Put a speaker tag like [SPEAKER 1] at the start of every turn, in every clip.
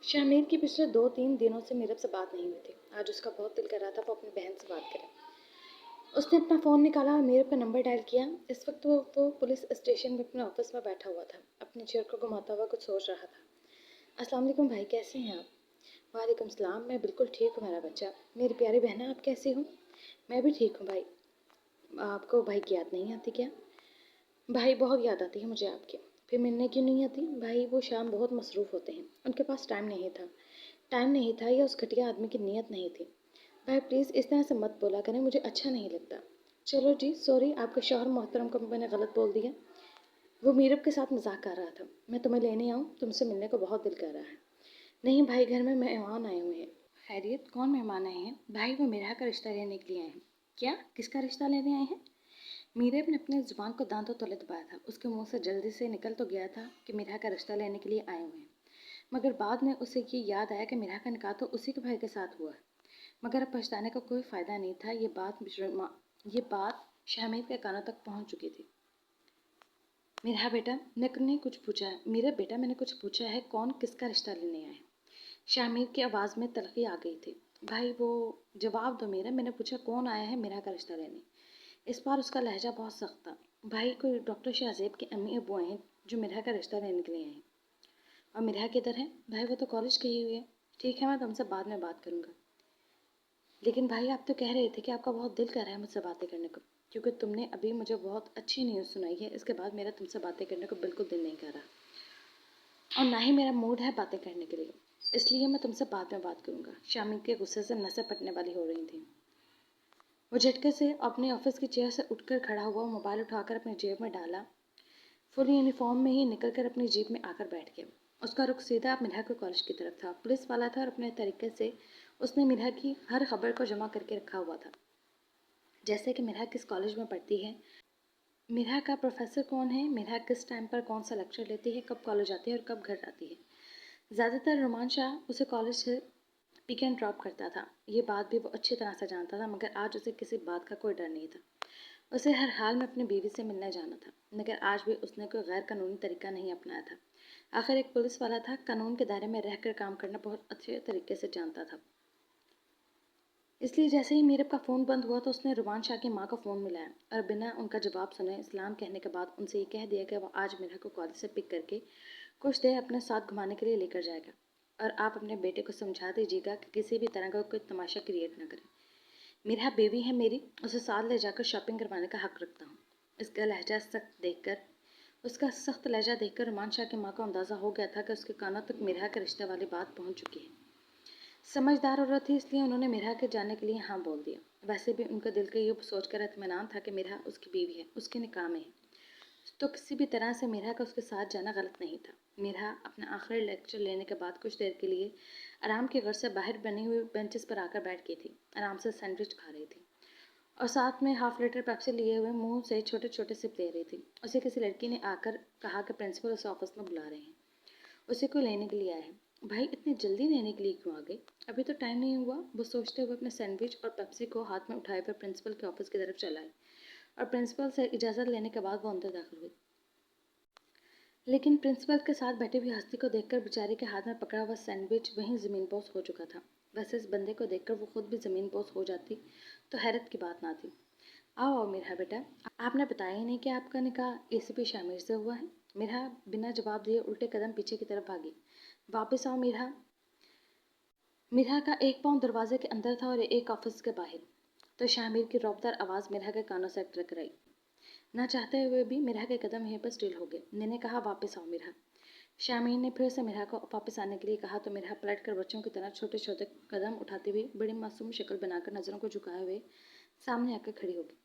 [SPEAKER 1] शामिर की पिछले 2-3 दिनों से मीरब से बात नहीं हुई थी। आज उसका बहुत दिल कर रहा था वो अपनी बहन से बात करे। उसने अपना फ़ोन निकाला और मीरब का नंबर डायल किया। इस वक्त वो पुलिस स्टेशन में अपने ऑफिस में बैठा हुआ था। अपने चेयर को घुमाता हुआ कुछ सोच रहा था। अस्सलाम वालेकुम भाई, कैसे हैं आप? वालेकुम सलाम, मैं बिल्कुल ठीक हूँ मेरा बच्चा। मेरी प्यारी बहना, आप कैसी हो? मैं भी ठीक हूँ भाई। आपको भाई की याद नहीं आती क्या? भाई बहुत याद आती है मुझे आपकी। फिर मिलने क्यों नहीं आती? भाई वो शाम बहुत मसरूफ़ होते हैं, उनके पास टाइम नहीं था या उस घटिया आदमी की नीयत नहीं थी। भाई प्लीज़ इस तरह से मत बोला करें, मुझे अच्छा नहीं लगता। चलो जी सॉरी, आपके शौहर मोहतरम को मैंने गलत बोल दिया। वो मीरब के साथ मजाक कर रहा था। मैं तुम्हें लेने आऊँ? तुमसे मिलने को बहुत दिल कर रहा है। नहीं भाई, घर में मेहमान आए हुए हैं। खैरियत, कौन मेहमान आए हैं? भाई वो मेरा का रिश्ता लेने के लिए आए हैं। क्या? किसका रिश्ता लेने आए हैं? मीरब ने अपनी ज़ुबान को दांतों तले दबाया था। उसके मुंह से जल्दी से निकल तो गया था कि मीरा का रिश्ता लेने के लिए आए हुए हैं, मगर बाद में उसे ये याद आया कि मीरा का निकाह तो उसी के भाई के साथ हुआ है। मगर अब पछताने का कोई फ़ायदा नहीं था। ये बात शामिर के कानों तक पहुंच चुकी थी। मीरा बेटा, ने कुछ पूछा है। मीरा बेटा, मैंने कुछ पूछा है, कौन किसका रिश्ता लेने आया है? शामिर की आवाज़ में तलखी आ गई थी। भाई वो जवाब दो मीरा, मैंने पूछा कौन आया है मीरा का रिश्ता लेने। इस बार उसका लहजा बहुत सख्त था। भाई कोई डॉक्टर शाहजेब के अम्मी अबू आए हैं जो मिरा का रिश्ता लेने के लिए आए हैं। और मिरा किधर है? भाई वो तो कॉलेज गई हुई है। ठीक है, मैं तुमसे बाद में बात करूँगा। लेकिन भाई आप तो कह रहे थे कि आपका बहुत दिल कर रहा है मुझसे बातें करने को, क्योंकि तुमने अभी मुझे बहुत अच्छी न्यूज़ सुनाई है। इसके बाद मेरा तुमसे बातें करने को बिल्कुल दिल नहीं कर रहा और ना ही मेरा मूड है बातें करने के लिए। इसलिए मैं तुमसे बाद में बात करूँगा। शामिर के गुस्से से नसें फटने वाली हो रही थी। वो झटके से अपने ऑफिस की चेयर से उठकर खड़ा हुआ, मोबाइल उठाकर अपनी जेब में डाला। फुल यूनिफॉर्म में ही निकलकर अपनी जीप में आकर बैठ गया। उसका रुख सीधा मिन्हा के कॉलेज की तरफ था। पुलिस वाला था और अपने तरीके से उसने मिन्हा की हर खबर को जमा करके रखा हुआ था, जैसे कि मिन्हा किस कॉलेज में पढ़ती है, मिन्हा का प्रोफेसर कौन है, मिन्हा किस टाइम पर कौन सा लेक्चर लेती है, कब कॉलेज आती है और कब घर आती है। ज़्यादातर रोमान शाह उसे कॉलेज से पिक एंड ड्रॉप करता था। ये बात भी वो अच्छी तरह से जानता था, मगर आज उसे किसी बात का कोई डर नहीं था। उसे हर हाल में अपनी बीवी से मिलने जाना था, मगर आज भी उसने कोई गैर कानूनी तरीका नहीं अपनाया था। आखिर एक पुलिस वाला था, कानून के दायरे में रहकर काम करना बहुत अच्छे तरीके से जानता था। इसलिए जैसे ही मीरब का फ़ोन बंद हुआ तो उसने रुमान शाह की माँ को फ़ोन मिलाया और बिना उनका जवाब सुने सलाम कहने के बाद उनसे ये कह दिया कि वह आज मीरा को कॉलेज से पिक करके कुछ देर अपने साथ घुमाने के लिए लेकर जाएगा और आप अपने बेटे को समझा दीजिएगा कि किसी भी तरह का कोई तमाशा क्रिएट ना करे। मीरा बेबी है मेरी, उसे साथ ले जाकर शॉपिंग करवाने का हक रखता हूँ। उसका सख्त लहजा देखकर रुमान शाह की माँ को अंदाज़ा हो गया था कि उसके कानों तक मीरा के रिश्ते वाली बात पहुँच चुकी है। समझदार औरत थी, इसलिए उन्होंने मीरा के जाने के लिए हाँ बोल दिया। वैसे भी उनके दिल का ये सोचकर इत्मीनान था कि मीरा उसकी बीवी है, उसके निकाह में है, तो किसी भी तरह से मीरा का उसके साथ जाना गलत नहीं था। मीरा अपना आखिरी लेक्चर लेने के बाद कुछ देर के लिए आराम के घर से बाहर बनी हुई बेंचेस पर आकर बैठ गई थी। आराम से सैंडविच खा रही थी और साथ में हाफ लीटर पेप्सी लिए हुए मुंह से छोटे छोटे सिप ले रही थी। उसे किसी लड़की ने आकर कहा कि प्रिंसिपल उसे ऑफिस में बुला रहे हैं, उसे कोई लेने के लिए आया है। भाई इतनी जल्दी लेने के लिए क्यों आ गई? अभी तो टाइम नहीं हुआ। वो सोचते हुए अपने सैंडविच और पेप्सी को हाथ में उठाए हुए प्रिंसिपल के ऑफिस की तरफ चलाए और प्रिंसिपल से इजाज़त लेने के बाद वो अंदर दाखिल हुई। लेकिन प्रिंसिपल के साथ बैठी हुई हस्ती को देखकर बेचारी के हाथ में पकड़ा हुआ सैंडविच वहीं ज़मीन पोस हो चुका था। वैसे इस बंदे को देखकर वो खुद भी ज़मीन पोस हो जाती तो हैरत की बात ना थी। आओ आओ मीरा बेटा, आपने बताया ही नहीं कि आपका निकाह एसीपी शामिर से हुआ है। मीरा बिना जवाब दिए उल्टे कदम पीछे की तरफ भागी। वापस आओ मीरा। मीरा का एक पाँव दरवाजे के अंदर था और एक ऑफिस के बाहर। तो शामिर की रौबदार आवाज़ मीरा के कानों से टकराई। ना चाहते हुए भी मीरा के कदम यहीं पर स्टिल हो गए। मैंने कहा वापस आओ मीरा। शामिर ने फिर से मीरा को वापस आने के लिए कहा तो मीरा पलट कर बच्चों की तरह छोटे छोटे कदम उठाती हुई बड़ी मासूम शक्ल बनाकर नज़रों को झुकाए हुए सामने आकर खड़ी होगी।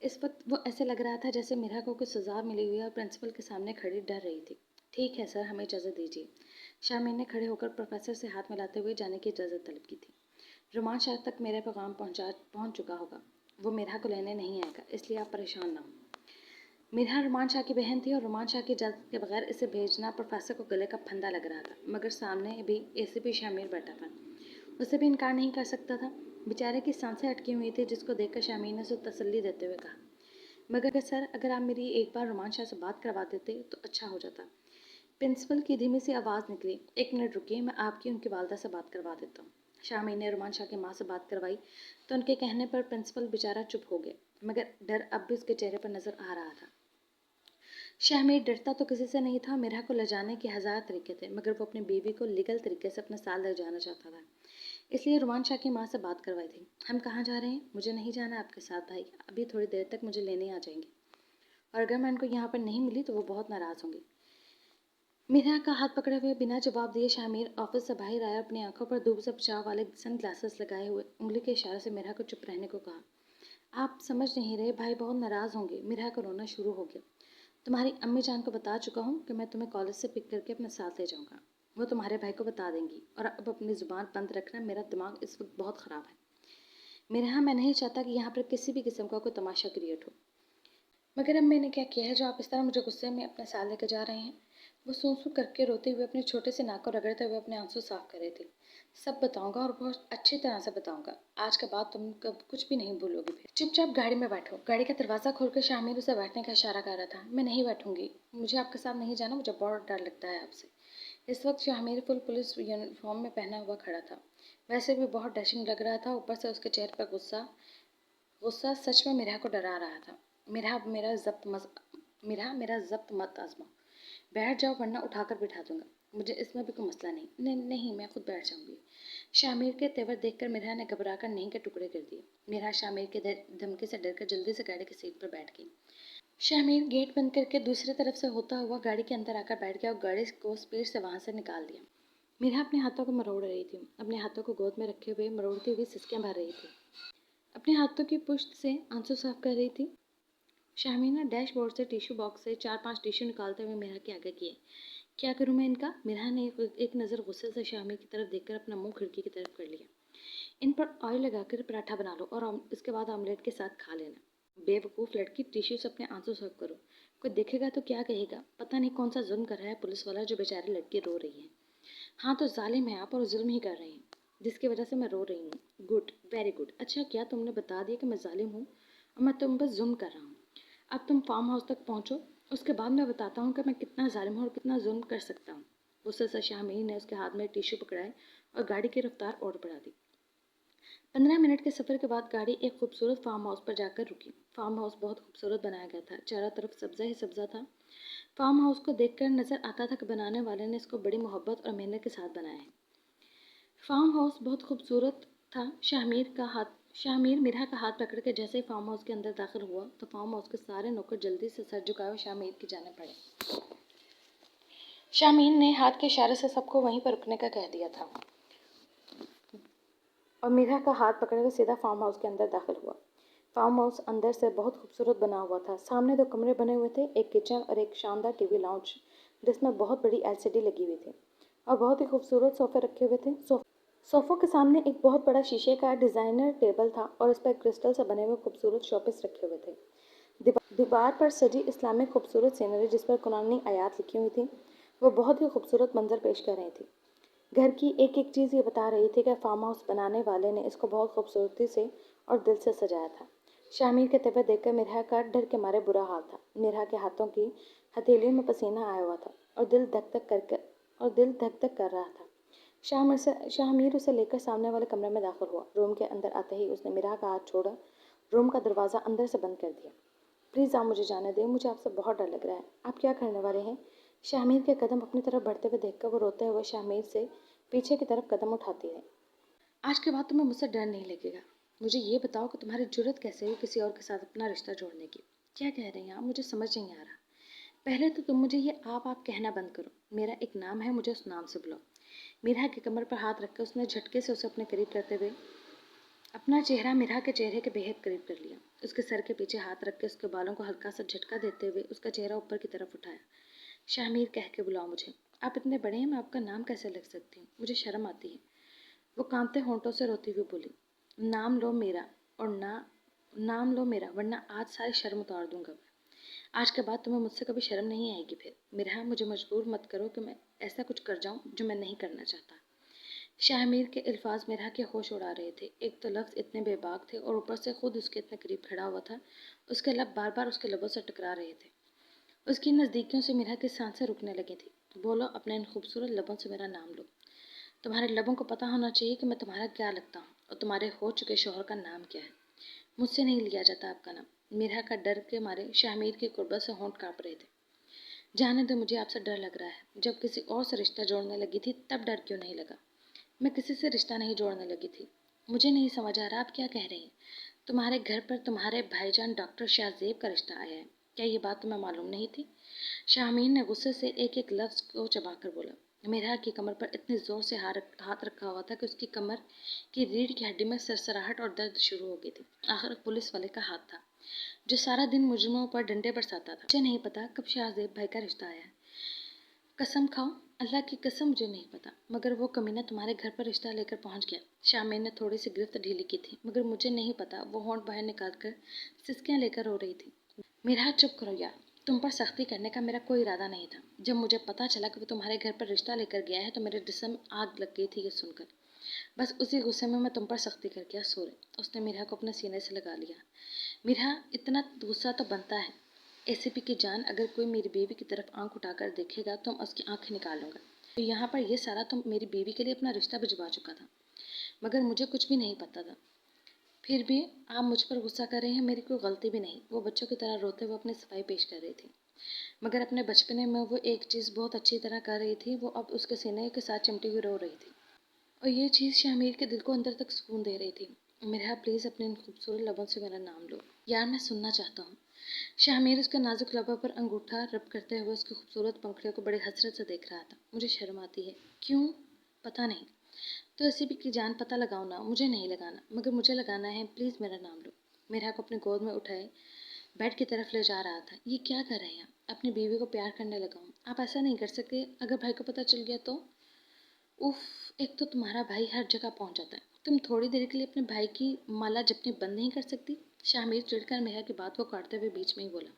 [SPEAKER 1] इस वक्त वो ऐसे लग रहा था जैसे मीरा को कुछ सज़ा मिली हुई और प्रिंसिपल के सामने खड़ी डर रही थी। ठीक है सर, हमें इजाज़त दीजिए। शामिर ने खड़े होकर प्रोफेसर से हाथ मिलाते हुए जाने की इजाज़त तलब की थी। रुमान शाह तक मेरा पैगाम पहुँच चुका होगा। वो मीरा को लेने नहीं आएगा, इसलिए आप परेशान ना हो। मीरा रुमान शाह की बहन थी और रुमान शाह की इजाज़त के बगैर इसे भेजना प्रोफेसर को गले का फंदा लग रहा था। मगर सामने भी एसीपी शामिर बैठा था, उसे भी इनकार नहीं कर सकता था। बेचारे की सांसें अटकी हुई थी, जिसको देखकर शामिर ने उसे तसल्ली देते हुए कहा, मगर सर अगर आप मेरी एक बार रुमान शाह से बात करवा देते तो अच्छा हो जाता। प्रिंसिपल की धीमी सी आवाज़ निकली, 1 मिनट रुकिए, मैं आपकी उनकी वालदा से बात करवा देता हूँ। शामीर ने रुमान शाह की माँ से बात करवाई तो उनके कहने पर प्रिंसिपल बेचारा चुप हो गया, मगर डर अब भी उसके चेहरे पर नजर आ रहा था। शामीर डरता तो किसी से नहीं था, मिरा को ले जाने के 1000 तरीके थे, मगर वो अपनी बीवी को लीगल तरीके से अपने साथ ले जाना चाहता था। इसलिए रुमान शाह की माँ से बात करवाई थी। हम कहाँ जा रहे हैं? मुझे नहीं जाना आपके साथ भाई, अभी थोड़ी देर तक मुझे लेने आ जाएंगे, और अगर मैं उनको यहाँ पर नहीं मिली तो वो बहुत नाराज़ होंगे। मीरा का हाथ पकड़े हुए बिना जवाब दिए शामीर ऑफिस से बाहर आया, अपनी आंखों पर धूप से बचाव वाले सन ग्लासेस लगाए हुए उंगली के इशारे से मीरा को चुप रहने को कहा। आप समझ नहीं रहे, भाई बहुत नाराज़ होंगे। मीरा का रोना शुरू हो गया। तुम्हारी अम्मी जान को बता चुका हूँ कि मैं तुम्हें कॉलेज से पिक करके अपने साथ ले जाऊँगा, वो तुम्हारे भाई को बता देंगी, और अब अपनी ज़ुबान बंद रखना, मेरा दिमाग इस वक्त बहुत ख़राब है। मीरा, मैं नहीं चाहता कि यहाँ पर किसी भी किस्म का कोई तमाशा क्रिएट हो, मगर अब मैंने क्या किया है जो आप इस तरह मुझे गुस्से में अपने साथ लेकर जा रहे हैं? वो सूं करके रोते हुए अपने छोटे से नाक को रगड़ते हुए अपने आंसू साफ कर रहे थे। सब बताऊंगा और बहुत अच्छी तरह से बताऊंगा। आज के बाद तुम कब कुछ भी नहीं भूलोगी। फिर चुपचाप गाड़ी में बैठो। गाड़ी का दरवाज़ा खोलकर शामिर उसे बैठने का इशारा कर रहा था। मैं नहीं बैठूंगी, मुझे आपके साथ नहीं जाना, मुझे बहुत डर लगता है आपसे। इस वक्त शामिर फुल पुलिस यूनिफॉर्म में पहना हुआ खड़ा था। वैसे भी बहुत डैशिंग लग रहा था, ऊपर से उसके चेहरे पर गुस्सा गुस्सा सच में मीरा को डरा रहा था। मीरा मेरा जब्त मत आजमाओ। बैठ जाओ वरना उठाकर बिठा दूंगा। मुझे इसमें भी कोई मसला नहीं। नहीं, मैं खुद बैठ जाऊंगी। शामिर के तेवर देखकर मीरा ने घबराकर नहीं के टुकड़े कर दिए। मीरा शामिर के धमकी से डरकर जल्दी से गाड़ी की सीट पर बैठ गई। शामिर गेट बंद करके दूसरी तरफ से होता हुआ गाड़ी के अंदर आकर बैठ गया और गाड़ी को स्पीड से वहां से निकाल दिया। मीरा अपने हाथों को मरोड़ रही थी, अपने हाथों को गोद में रखे हुए मरोड़ती हुई सिसकियां भर रही थी, अपने हाथों की पुश्त से आंसू साफ कर रही थी। शामी ने डैशबोर्ड से टिश्यू बॉक्स से 4-5 टिश्यू निकालते हुए मीरा के आगे किए। क्या करूं मैं इनका? मीरा ने एक नज़र गुस्से से शामी की तरफ देखकर अपना मुंह खिड़की की तरफ कर लिया। इन पर ऑयल लगाकर पराठा बना लो और इसके बाद ऑमलेट के साथ खा लेना। बेवकूफ़ लड़की, टिश्यू से अपने आंसू साफ करो। कोई देखेगा तो क्या कहेगा? पता नहीं कौन सा जुल्म कर रहा है पुलिस वाला जो बेचारी लड़की रो रही है। हाँ तो जालिम है आप, और जुल्म ही कर रहे हैं, जिसकी वजह से मैं रो रही हूँ। Good, very good. अच्छा क्या तुमने बता दिया कि मैं जालिम हूँ और मैं तुम पर जुल्म कर रहा हूँ? अब तुम फार्म हाउस तक पहुँचो, उसके बाद मैं बताता हूँ कि मैं कितना जालिम हूँ और कितना जुल्म कर सकता हूँ। गुस्से से शामीर ने उसके हाथ में टिश्यू पकड़ाए और गाड़ी की रफ्तार और बढ़ा दी। 15 मिनट के सफ़र के बाद गाड़ी एक खूबसूरत फार्म हाउस पर जाकर रुकी। फार्म हाउस बहुत खूबसूरत बनाया गया था, चारों तरफ सब्जा ही सब्जा था। फार्म हाउस को देखकर नजर आता था कि बनाने वाले ने इसको बड़ी मोहब्बत और मेहनत के साथ बनाया है। फार्म हाउस बहुत खूबसूरत था। शामिर मीरा का हाथ पकड़ के जैसे ही फार्म हाउस के अंदर दाखिल हुआ तो फार्म हाउस के सारे नौकर जल्दी से सर झुकाए हुए शामिर की जाने पड़े। शामिर ने हाथ के इशारे से सबको वहीं पर रुकने का कह दिया था और मीरा का हाथ पकड़ के सीधा फार्म हाउस के अंदर दाखिल हुआ। फार्म हाउस अंदर से बहुत खूबसूरत बना हुआ था। सामने 2 कमरे बने हुए थे, एक किचन और एक शानदार टीवी लाउंज जिसमें बहुत बड़ी एलसीडी लगी हुई थी और बहुत ही खूबसूरत सोफे रखे हुए थे। सोफों के सामने एक बहुत बड़ा शीशे का डिज़ाइनर टेबल था और उस पर क्रिस्टल से बने हुए खूबसूरत शोपीस रखे हुए थे। दीवार पर सजी इस्लामिक खूबसूरत सीनरी जिस पर कुरानी आयात लिखी हुई थी, वो बहुत ही खूबसूरत मंजर पेश कर रही थी। घर की एक एक चीज़ ये बता रही थी कि फार्म हाउस बनाने वाले ने इसको बहुत खूबसूरती से और दिल से सजाया था। शामिर के तेवर देखकर मिरहा का डर के मारे बुरा हाल था। मिरहा के हाथों की हथेलियों में पसीना आया हुआ था और दिल धक धक कर रहा था। शामिर उसे लेकर सामने वाले कमरे में दाखिल हुआ। रूम के अंदर आते ही उसने मिरहा का हाथ छोड़ा, रूम का दरवाज़ा अंदर से बंद कर दिया। प्लीज़ आप मुझे जाने दें, मुझे आपसे बहुत डर लग रहा है। आप क्या करने वाले हैं? शामिर के कदम अपनी तरफ बढ़ते हुए देखकर वो रोते हुए शामिर से पीछे की तरफ कदम उठाती है। आज के बाद तुम्हें मुझसे डर नहीं लगेगा। मुझे ये बताओ कि तुम्हारी जुर्रत कैसे हुई किसी और के साथ अपना रिश्ता जोड़ने की? क्या कह रही हैं आप? मुझे समझ नहीं आ रहा। पहले तो तुम मुझे ये आप कहना बंद करो। मेरा एक नाम है, मुझे उस नाम से बुलाओ। मीरा के कमर पर हाथ रखकर उसने झटके से उसे अपने करीब करते हुए अपना चेहरा मीरा के चेहरे के बेहद करीब कर लिया। उसके सर के पीछे हाथ रख के उसके बालों को हल्का सा झटका देते हुए उसका चेहरा ऊपर की तरफ उठाया। शामिर कह के बुलाओ मुझे। आप इतने बड़े हैं, मैं आपका नाम कैसे लिख सकती हूँ? मुझे शर्म आती है। वो कांपते होंठों से रोती हुई बोली, नाम लो मेरा, और नाम लो मेरा, वरना आज सारी शर्म उतार दूंगा मैं। आज के बाद तुम्हें मुझसे कभी शर्म नहीं आएगी फिर। मिरहा, मुझे मजबूर मत करो कि मैं ऐसा कुछ कर जाऊं जो मैं नहीं करना चाहता। शाहमीर के अल्फाज मिरहा के होश उड़ा रहे थे। एक तो लफ्ज़ इतने बेबाक थे और ऊपर से खुद उसके इतने करीब खड़ा हुआ था। उसके लब बार बार उसके लबों से टकरा रहे थे। उसकी नज़दीकियों से मिरहा की सांसें रुकने लगी थी। بولو اپنے ان خوبصورت لبوں سے میرا نام لو۔ تمہارے لبوں کو پتہ ہونا چاہیے کہ میں تمہارا کیا لگتا ہوں اور تمہارے ہو چکے شوہر کا نام کیا ہے۔ مجھ سے نہیں لیا جاتا آپ کا نام۔ میرا کا ڈر کے مارے شاہمیر کی قربت سے ہونٹ کانپ رہے تھے۔ جانے دو، مجھے آپ سے ڈر لگ رہا ہے۔ جب کسی اور سے رشتہ جوڑنے لگی تھی تب ڈر کیوں نہیں لگا؟ میں کسی سے رشتہ نہیں جوڑنے لگی تھی۔ مجھے نہیں سمجھ آ رہا آپ کیا کہہ رہی ہیں۔ تمہارے گھر پر تمہارے بھائی جان ڈاکٹر شاہ زیب کا رشتہ آیا ہے، کیا یہ بات تمہیں معلوم نہیں تھی؟ شاہمین نے غصے سے ایک ایک لفظ کو چبا کر بولا۔ میرا کی کمر پر اتنے زور سے ہاتھ رکھا ہوا تھا کہ اس کی کمر کی ریڑھ کی ہڈی میں سرسراہٹ اور درد شروع ہو گئی تھی۔ آخر پولیس والے کا ہاتھ تھا جو سارا دن مجرموں پر ڈنڈے برساتا تھا۔ مجھے نہیں پتا کب شاہ زیب بھائی کا رشتہ آیا ہے۔ قسم کھاؤ، اللہ کی قسم مجھے نہیں پتا، مگر وہ کمینہ تمہارے گھر پر رشتہ لے کر پہنچ گیا۔ شاہمین نے تھوڑی سی گرفت ڈھیلی کی تھی، مگر مجھے نہیں پتا۔ وہ ہونٹ باہر نکال کر سسکیاں لے کر رو رہی تھی۔ میرا چپ کرو یار، تم پر سختی کرنے کا میرا کوئی ارادہ نہیں تھا۔ جب مجھے پتا چلا کہ وہ تمہارے گھر پر رشتہ لے کر گیا ہے تو میرے جسم میں آگ لگ گئی تھی یہ سن کر۔ بس اسی غصے میں تم پر سختی کر گیا، سورے۔ اس نے میرا کو اپنے سینے سے لگا لیا۔ میرا اتنا غصہ تو بنتا ہے اے سی پی کی جان، اگر کوئی میری بیوی کی طرف آنکھ اٹھا کر دیکھے گا تو میں اس کی آنکھیں نکالوں گا۔ تو یہاں پر یہ سارا تم میری بیوی کے لیے اپنا رشتہ بھجوا چکا تھا، مگر مجھے کچھ بھی نہیں پتا تھا۔ پھر بھی آپ مجھ پر غصہ کر رہے ہیں، میری کوئی غلطی بھی نہیں۔ وہ بچوں کی طرح روتے ہوئے اپنی صفائی پیش کر رہی تھی، مگر اپنے بچپنے میں وہ ایک چیز بہت اچھی طرح کر رہی تھی، وہ اب اس کے سینے کے ساتھ چمٹی ہوئی رو رہی تھی، اور یہ چیز شاہمیر کے دل کو اندر تک سکون دے رہی تھی۔ میرا پلیز اپنے ان خوبصورت لبوں سے میرا نام لو یار، میں سننا چاہتا ہوں۔ شاہمیر اس کے نازک لبوں پر انگوٹھا رب کرتے ہوئے اس کی خوبصورت پنکھڑیوں کو بڑی حسرت سے دیکھ رہا تھا۔ مجھے شرم آتی ہے۔ کیوں؟ پتہ نہیں۔ تو اسی کی جان پتہ لگاؤ نا، مجھے نہیں لگانا، مگر مجھے لگانا ہے، پلیز میرا نام لو۔ میرا کو اپنی گود میں اٹھائے بیڈ کی طرف لے جا رہا تھا۔ یہ کیا کر رہے ہیں آپ؟ اپنی بیوی کو پیار کرنے لگا ہوں، آپ ایسا نہیں کر سکتے؟ اگر بھائی کو پتہ چل گیا تو؟ اف، ایک تو تمہارا بھائی ہر جگہ پہنچ جاتا ہے، تم تھوڑی دیر کے لیے اپنے بھائی کی مالا جپنی بند نہیں کر سکتی؟ شاہمیر چڑھ کر میرا کی بات کو کاٹتے ہوئے بیچ میں ہی بولا۔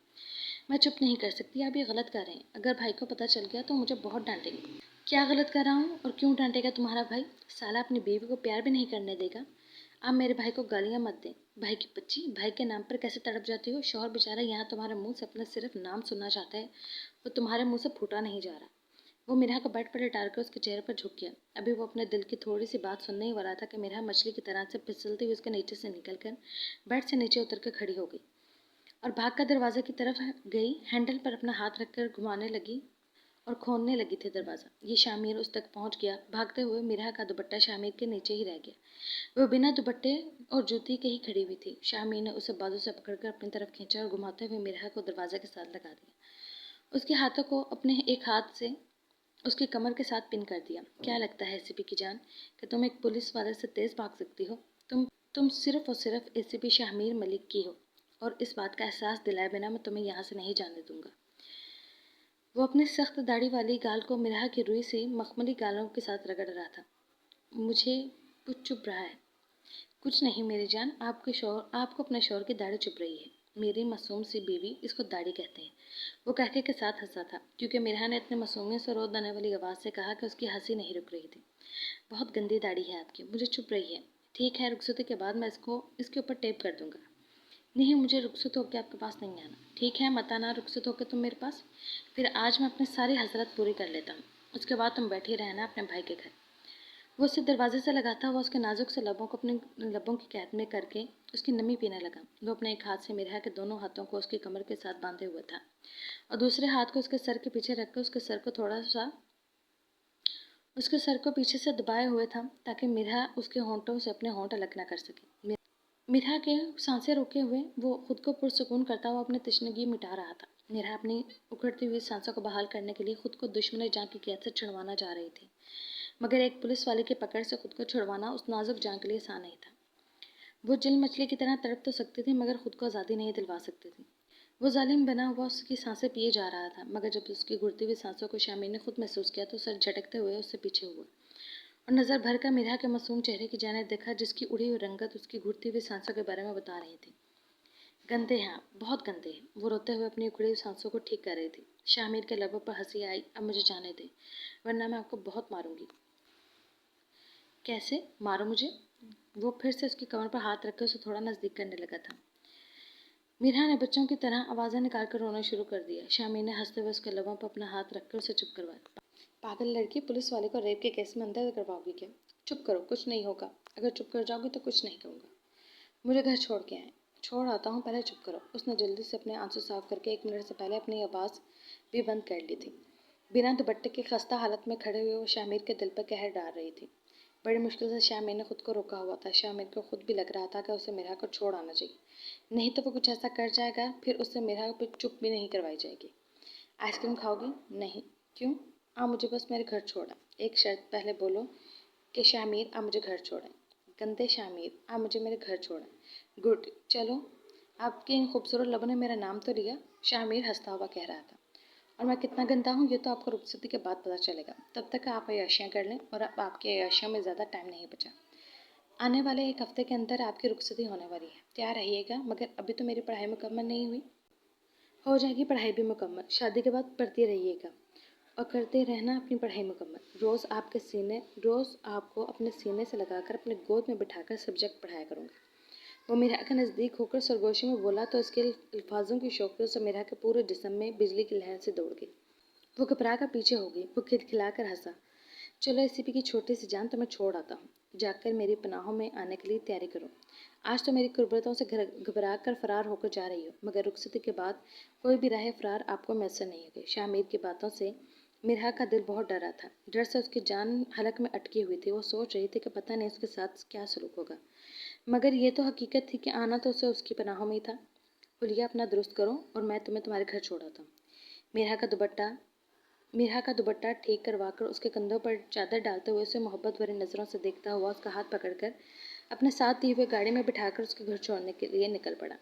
[SPEAKER 1] میں چپ نہیں کر سکتی، آپ یہ غلط کر رہے ہیں۔ اگر بھائی کو پتہ چل گیا تو مجھے بہت ڈانٹیں گے۔ کیا غلط کر رہا ہوں اور کیوں ڈانٹے گا تمہارا بھائی؟ سالہ اپنی بیوی کو پیار بھی نہیں کرنے دے گا۔ آپ میرے بھائی کو گالیاں مت دیں۔ بھائی کی بچی، بھائی کے نام پر کیسے تڑپ جاتی ہو؟ شوہر بیچارہ یہاں تمہارے منہ سے اپنا صرف نام سننا چاہتا ہے، وہ تمہارے منہ سے پھوٹا نہیں جا رہا۔ وہ میرا کو بیڈ پر لٹا کر اس کے چہرے پر جھک گیا۔ ابھی وہ اپنے دل کی تھوڑی سی بات سننے ہی والا تھا کہ میرا مچھلی کی طرح سے پھسلتی ہوئی اس کے نیچے سے نکل کر بیڈ سے نیچے اتر کر کھڑی ہو گئی اور بھاگ کر دروازے کی طرف گئی، ہینڈل پر اپنا ہاتھ رکھ کر گھمانے لگی اور کھولنے لگی تھی دروازہ۔ یہ شاہمیر اس تک پہنچ گیا، بھاگتے ہوئے میرا کا دوپٹہ شاہمیر کے نیچے ہی رہ گیا۔ وہ بنا دوپٹے اور جوتی کے ہی کھڑی ہوئی تھی۔ شاہمیر نے اسے بازو سے پکڑ کر اپنی طرف کھینچا اور گھماتے ہوئے میرا کو دروازے کے ساتھ لگا دیا۔ اس کے ہاتھوں کو اپنے ایک ہاتھ سے اس کی کمر کے ساتھ پن کر دیا۔ کیا لگتا ہے اے سی پی کی جان کہ تم ایک پولیس والے سے تیز بھاگ سکتی ہو؟ تم صرف اور صرف اے سی پی شاہمیر ملک کی ہو، اور اس بات کا احساس دلائے بنا میں تمہیں یہاں سے نہیں جانے دوں گا۔ وہ اپنی سخت داڑھی والی گال کو مرحا کی روئی سے مخملی گالوں کے ساتھ رگڑ رہا تھا۔ مجھے کچھ چبھ رہا ہے۔ کچھ نہیں میری جان، آپ کو اپنے شوہر کی داڑھی چبھ رہی ہے۔ میری معصوم سی بیوی، اس کو داڑھی کہتے ہیں۔ وہ کہکے کے ساتھ ہنسا تھا، کیونکہ مرحا نے اتنے معصومیت سے رو دینے والی آواز سے کہا کہ اس کی ہنسی نہیں رک رہی تھی۔ بہت گندی داڑھی ہے آپ کی، مجھے چبھ رہی ہے۔ ٹھیک ہے، رخصتی کے بعد میں اس کے اوپر ٹیپ کر دوں گا۔ نہیں، مجھے رخصت ہو کے آپ کے پاس نہیں آنا۔ ٹھیک ہے، مت آنا رخصت ہو کے تم میرے پاس۔ پھر آج میں اپنی ساری حسرت پوری کر لیتا ہوں، اس کے بعد تم بیٹھی رہنا اپنے بھائی کے گھر۔ وہ اسے دروازے سے لگاتا ہوا اس کے نازک سے لبوں کو اپنے لبوں کی قید میں کر کے اس کی نمی پینے لگا۔ وہ اپنے ایک ہاتھ سے مرحا کے دونوں ہاتھوں کو اس کی کمر کے ساتھ باندھے ہوئے تھا اور دوسرے ہاتھ کو اس کے سر کے پیچھے رکھ کر اس کے سر کو پیچھے سے دبائے ہوئے تھا تاکہ مرحا اس کے ہونٹوں سے اپنے ہونٹ الگ نہ کر سکے۔ مرحا کے سانسیں روکے ہوئے وہ خود کو پرسکون کرتا ہوا اپنی تشنگی مٹا رہا تھا۔ مرحا اپنی اکھڑتی ہوئی سانسوں کو بحال کرنے کے لیے خود کو دشمن جان کی قید سے چھڑوانا چاہ رہی تھی، مگر ایک پولیس والے کی پکڑ سے خود کو چھڑوانا اس نازک جان کے لیے آسان نہیں تھا۔ وہ جل مچھلی کی طرح تڑپ تو سکتی تھی، مگر خود کو آزادی نہیں دلوا سکتی تھی۔ وہ ظالم بنا ہوا اس کی سانسیں پیے جا رہا تھا، مگر جب اس کی گھٹتی ہوئی سانسوں کو شاہمیر نے خود محسوس کیا تو سر جھٹکتے ہوئے اس سے پیچھے ہوا اور نظر بھر کر مرحا کے معصوم چہرے کی جانب دیکھا، جس کی اڑی ہوئی رنگت اس کی گھٹتی ہوئی سانسوں کے بارے میں بتا رہی تھی۔ گندے ہیں آپ، بہت گندے ہیں۔ وہ روتے ہوئے اپنی اکھڑی ہوئی سانسوں کو ٹھیک کر رہی تھی۔ شاہمیر کے لبوں پر ہنسی آئی۔ اب مجھے جانے دیں، ورنہ میں آپ کو بہت ماروں گی۔ کیسے مارو مجھے؟ وہ پھر سے اس کی کمر پر ہاتھ رکھ کر اسے تھوڑا نزدیک کرنے لگا تھا۔ مرحا نے بچوں کی طرح آوازیں نکال کر رونا شروع کر دیا۔ شاہمیر نے ہنستے ہوئے اس کے لبوں پر اپنا ہاتھ رکھ کر اسے چپ کروایا۔ पागल लड़की, पुलिस वाले को रेप के केस में अंदर करवाओगी क्या? चुप करो, कुछ नहीं होगा। अगर चुप कर जाओगी तो कुछ नहीं कहूँगा। मुझे घर छोड़ के आए। छोड़ आता हूँ, पहले चुप करो। उसने जल्दी से अपने आंसू साफ करके 1 मिनट से पहले अपनी आवाज़ भी बंद कर ली थी। बिना दुपट्टे के खस्ता हालत में खड़े हुए वो शामिर के दिल पर कहर डाल रही थी। बड़ी मुश्किल से शामिर ने खुद को रोका हुआ था। शामिर को खुद भी लग रहा था कि उसे मेरा को छोड़ आना चाहिए, नहीं तो वो कुछ ऐसा कर जाएगा, फिर उससे मेरा पे चुप भी नहीं करवाई जाएगी। आइसक्रीम खाओगी? नहीं। क्यों? आप मुझे बस मेरे घर छोड़ा। एक शर्त पहले बोलो कि शामिर आप मुझे घर छोड़ें। गंदे शामिर, आप मुझे मेरे घर छोड़ें। गुड, चलो। आपके इन खूबसूरत लबों ने मेरा नाम तो लिया, शामिर हंसता हुआ कह रहा था। और मैं कितना गंदा हूँ ये तो आपको रुखसती के बाद पता चलेगा। तब तक आप अय्याशियाँ कर लें, और अब आपकी अय्याशियों में ज़्यादा टाइम नहीं बचा। आने वाले 1 हफ्ते के अंदर आपकी रुखसती होने वाली है। तैयार रहिएगा, मगर अभी तो मेरी पढ़ाई मुकम्मल नहीं हुई। हो जाएगी पढ़ाई भी मुकम्मल। शादी के बाद पढ़ती रहिएगा और करते रहना अपनी पढ़ाई मुकम्मल। रोज़ आपको अपने सीने से लगाकर अपने गोद में बिठाकर सब्जेक्ट पढ़ाया करूँगा। वो मीरा के नज़दीक होकर सरगोशी में बोला तो इसके अल्फाजों की शौकियों से मीरा के पूरे जिस्म में बिजली की लहर से दौड़ गई। वो घबरा कर पीछे हो गई। वो खिलखिलाकर हंसा। चलो एसीपी की छोटी सी जान, तो मैं छोड़ आता हूँ। जाकर मेरी पनाहों में आने के लिए तैयारी करो। आज तो मेरी कुर्बतों से घबरा कर फरार होकर जा रही हो, मगर रुखसती के बाद कोई भी राह फरार आपको मैसर नहीं होगी। शामिर की बातों से मिरहा का दिल बहुत डरा था। डर से उसकी जान हलक में अटकी हुई थी। वो सोच रही थी कि पता नहीं उसके साथ क्या सलूक होगा, मगर ये तो हकीकत थी कि आना तो उसे उसकी पनाहों में ही था। हुलिया अपना दुरुस्त करो और मैं तुम्हें तुम्हारे घर छोड़ाता हूँ। मिरहा का दुपट्टा ठीक करवाकर उसके कंधों पर चादर डालते हुए उसे मोहब्बत भरी नज़रों से देखता हुआ उसका हाथ पकड़कर अपने साथ दिए हुए गाड़ी में बिठाकर उसके घर छोड़ने के लिए निकल पड़ा।